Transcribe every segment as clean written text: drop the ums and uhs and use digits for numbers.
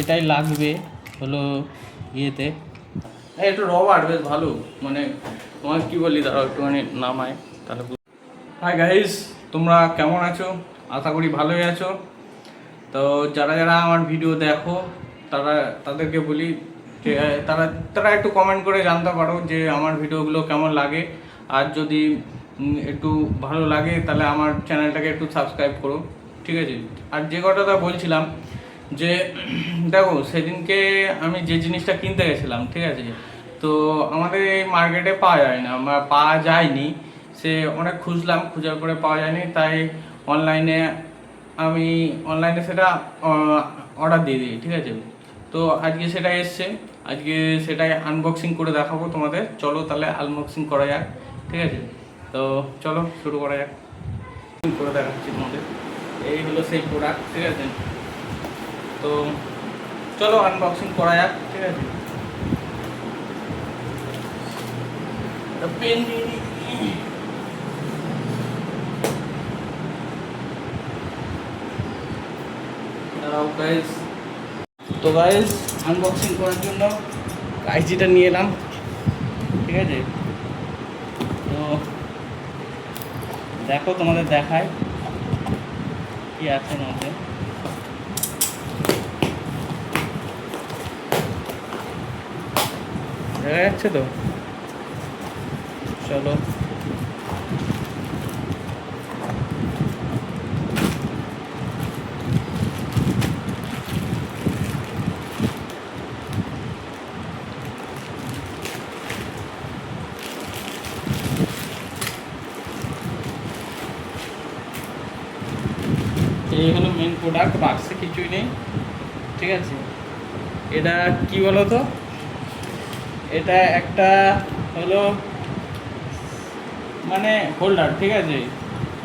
এটাই লাগবে হলো ইয়েতে। একটু রবার্ট বেশ ভালো, মানে তোমার কি বলি, দাঁড়াও একটুখানি নামায় তাহলে। হাই গাইস, তোমরা কেমন আছো? আশা করি ভালোই আছো। তো যারা যারা আমার ভিডিও দেখো তাদেরকে বলি যে তারা একটু কমেন্ট করে জানতে পারো যে আমার ভিডিওগুলো কেমন লাগে। আর যদি একটু ভালো লাগে তাহলে আমার চ্যানেলটাকে একটু সাবস্ক্রাইব করো, ঠিক আছে? আর যে কথাটা বলছিলাম যে দেখো, সেদিনকে আমি যে জিনিসটা কিনতে গেছিলাম, ঠিক আছে, তো আমাদের এই মার্কেটে পাওয়া যায় না, পাওয়া যায়নি। সে অনেক খুঁজলাম, খোঁজার পরে পাওয়া যায়নি, তাই অনলাইনে সেটা অর্ডার দিয়ে দিই, ঠিক আছে? তো আজকে সেটা এসছে, আজকে সেটাই আনবক্সিং করে দেখাবো তোমাদের। চলো তাহলে আনবক্সিং করা যাক, ঠিক আছে? তো চলো শুরু করা যাক। করে দেখাচ্ছি তোমাদের, এই হলো সেই প্রোডাক্ট, ঠিক আছে? তো চলো আনবক্সিং করা যাক, ঠিক আছে? পেন নিয়ে নিই। তো গাইস, আনবক্সিং করার জন্য কাইজিটা নিয়ে এলাম, ঠিক আছে? তো দেখো, তোমাদের দেখায় কি আছে মধ্যে। দেখা যাচ্ছে তো? চলো এই হলো মেন প্রোডাক্ট, বাক্সে কিছুই নেই, ঠিক আছে? এটা কি বলো তো, এটা একটা হলো মানে হোল্ডার, ঠিক আছে?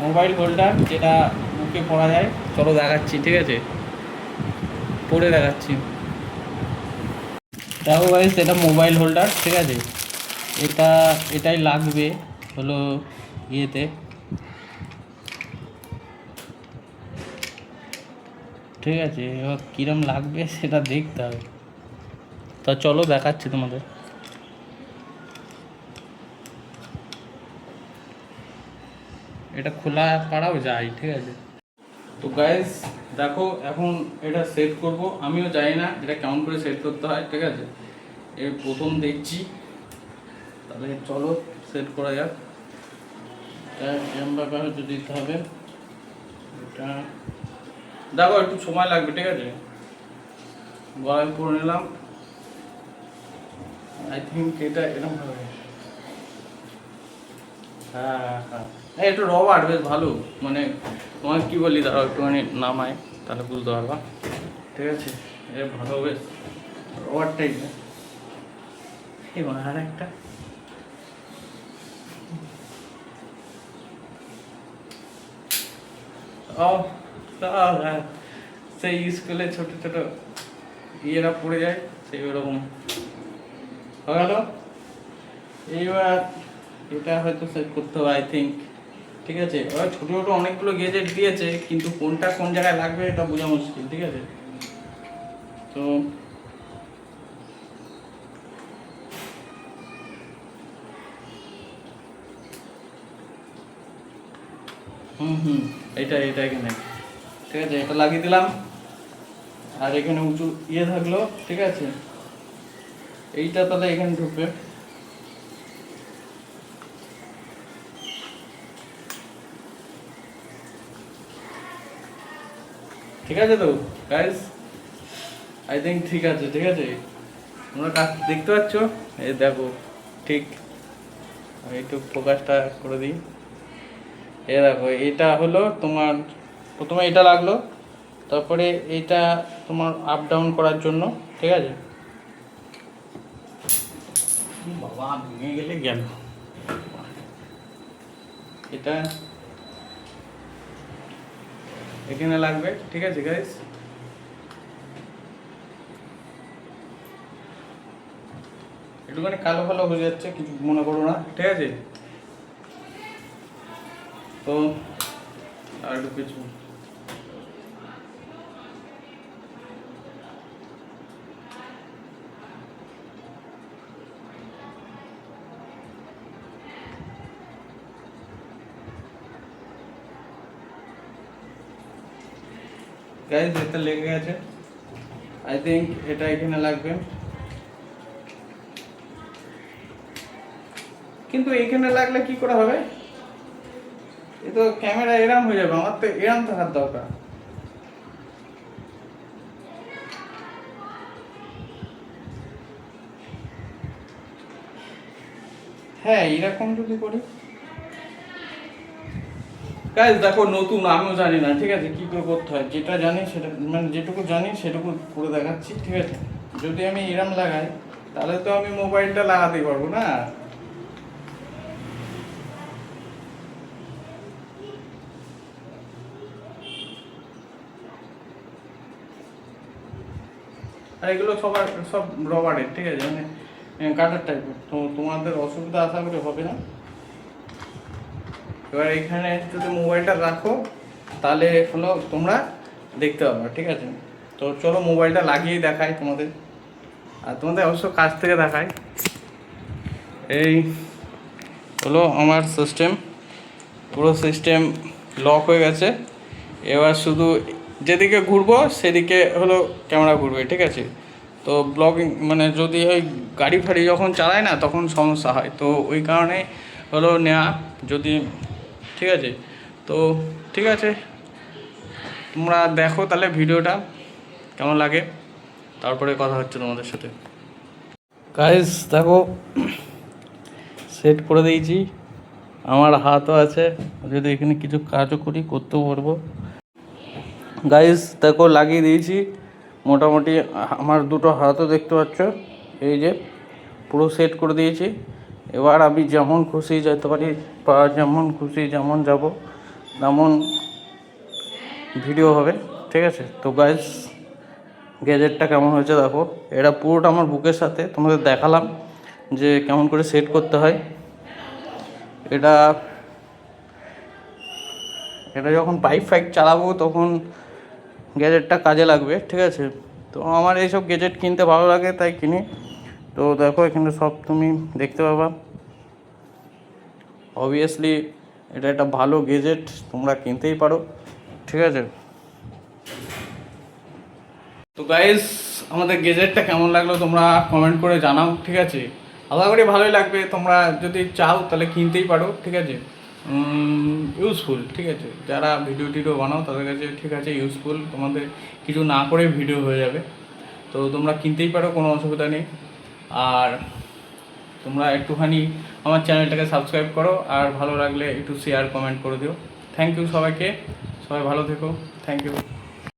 মোবাইল হোল্ডার, যেটা বুকে পরা যায়। চলো দেখাচ্ছি, ঠিক আছে? পরে দেখাচ্ছি। দেখো গাইস, এটা মোবাইল হোল্ডার, ঠিক আছে? এটাই লাগবে হলো ইয়েতে, ঠিক আছে? এবার কীরকম লাগবে সেটা দেখতে হবে। তা চলো দেখাচ্ছি তোমাদের। এটা খোলা পাড়াও যায়, ঠিক আছে? তো গাইস দেখো, এখন এটা সেট করব। আমিও জানি না এটা কেমন করে সেট করতে হয়, ঠিক আছে? এই প্রথম দেখছি, তাহলে চলো সেট করা যাক। এরকমভাবে হয়তো দিতে হবে। এটা দেখো একটু সময় লাগবে, ঠিক আছে? গলায় করে নিলাম। আই থিঙ্ক এটা এরকম হবে। হ্যাঁ, একটু রবার্ট বেশ ভালো, মানে তোমার কি বলি, দাঁড়াও একটুখানি নামায় তাহলে বুঝতে পারবা, ঠিক আছে? এ ভালো, বেশ রবার্ট টাইপের। এবার আর একটা সেই স্কুলে ছোট ছোট ইয়েরা পড়ে যায়, সেই ওরকম হয়ে গেল। এইবার এটা হয়তো সেট করতে হবে, আই থিঙ্ক, ঠিক আছে? এবার ছোটো ছোটো অনেকগুলো গেজেট দিয়েছে, কিন্তু কোনটা কোন জায়গায় লাগবে এটা বোঝা মুশকিল, ঠিক আছে? তো এটা এখানে, ঠিক আছে? এটা লাগিয়ে দিলাম। আর এখানে উঁচু ইয়ে থাকলো, ঠিক আছে? এইটা তাহলে এখানে ঢুকবে, ঠিক আছে? তো গাইস, আই থিঙ্ক ঠিক আছে, ঠিক আছে? তোমরা কাজ দেখতে পাচ্ছ? এই দেখো, ঠিক। আমি একটু ফোকাসটা করে দিই। এ দেখো, এটা হলো তোমার, প্রথমে এটা লাগলো, তারপরে এইটা তোমার আপ ডাউন করার জন্য, ঠিক আছে? বাবা, ভেঙে গেলে গেল। এটা এখানে লাগবে, ঠিক আছে গাইস? একটুখানি কালো কালো হয়ে যাচ্ছে, কিছু মনে করো না, ঠিক আছে? তো আর একটু কিছু গাইজ এটা লেগে গেছে, আই থিঙ্ক এটা এখানে লাগবে, কিন্তু এইখানে লাগলে কি করে হবে? এ তো ক্যামেরা এরাম হয়ে যাবে, আমার তো এরাম থাকার দরকার। হ্যাঁ এরকম যদি করি, গাইজ দেখো নতুন, আমিও জানি না, ঠিক আছে কি করে করতে হয়, যেটা জানি সেটা মানে যেটুকু জানি সেটুকু করে দেখাচ্ছি, ঠিক আছে। যদি আমি এরাম লাগাই তাহলে তো আমি মোবাইলটা লাগাতেই পারবো না। আর এগুলো সব রবারের, ঠিক আছে, মানে কাটার টাইপের, তো তোমাদের অসুবিধা আশা করি হবে না। এবার এখানে যদি মোবাইলটা রাখো তাহলে হলো তোমরা দেখতে পাবে, ঠিক আছে। তো চলো মোবাইলটা লাগিয়ে দেখাই তোমাদের, আর তোমাদের অবশ্য কাছ থেকে দেখাই। এই হলো আমার সিস্টেম, পুরো সিস্টেম লক হয়ে গেছে। এবার শুধু যেদিকে ঘুরবো সেদিকে হলো ক্যামেরা ঘুরবে, ঠিক আছে। তো ব্লগিং মানে যদি ওই গাড়ি ফাড়ি যখন চালায় না তখন সমস্যা হয়, তো ওই কারণে হলো নেওয়া, যদি ঠিক আছে। তো ঠিক আছে, তোমরা দেখো তাহলে ভিডিওটা কেমন লাগে, তারপরে কথা হচ্ছে তোমাদের সাথে। গাইস দেখো সেট করে দিয়েছি, আমার হাতও আছে, যদি এখানে কিছু কাজও করি করতেও পারবো। গাইস দেখো লাগিয়ে দিয়েছি, মোটামুটি আমার দুটো হাতও দেখতে পাচ্ছ, এই যে পুরো সেট করে দিয়েছি। এবার আমি যেমন খুশি যেতে পারি, বা যেমন খুশি যেমন যাব তেমন ভিডিও হবে, ঠিক আছে। তো গাইস গ্যাজেটটা কেমন হয়েছে দেখো, এটা পুরোটা আমার বুকের সাথে তোমাদের দেখালাম যে কেমন করে সেট করতে হয়। এটা এটা যখন বাইক ফাইক চালাবো তখন গ্যাজেটটা কাজে লাগবে, ঠিক আছে। তো আমার এইসব গ্যাজেট কিনতে ভালো লাগে তাই কিনি। তো দেখো এখানে সব তুমি দেখতে পাবা, অবভিয়াসলি এটা একটা ভালো গ্যাজেট, তোমরা কিনতেই পারো, ঠিক আছে। তো গাইস আমাদের গ্যাজেটটা কেমন লাগলো তোমরা কমেন্ট করে জানাও, ঠিক আছে। আশা করি ভালোই লাগবে, তোমরা যদি চাও তাহলে কিনতেই পারো, ঠিক আছে। ইউজফুল, ঠিক আছে, যারা ভিডিও টিডিও বানাও তাদের কাছে, ঠিক আছে, ইউজফুল, তোমাদের কিছু না করে ভিডিও হয়ে যাবে। তো তোমরা কিনতেই পারো, কোনো অসুবিধা নেই। আর তোমরা একটুখানি আমার চ্যানেলটাকে সাবস্ক্রাইব করো, আর ভালো লাগলে একটু শেয়ার কমেন্ট করে দিও। থ্যাংক ইউ সবাইকে, সবাই ভালো থেকো, থ্যাংক ইউ।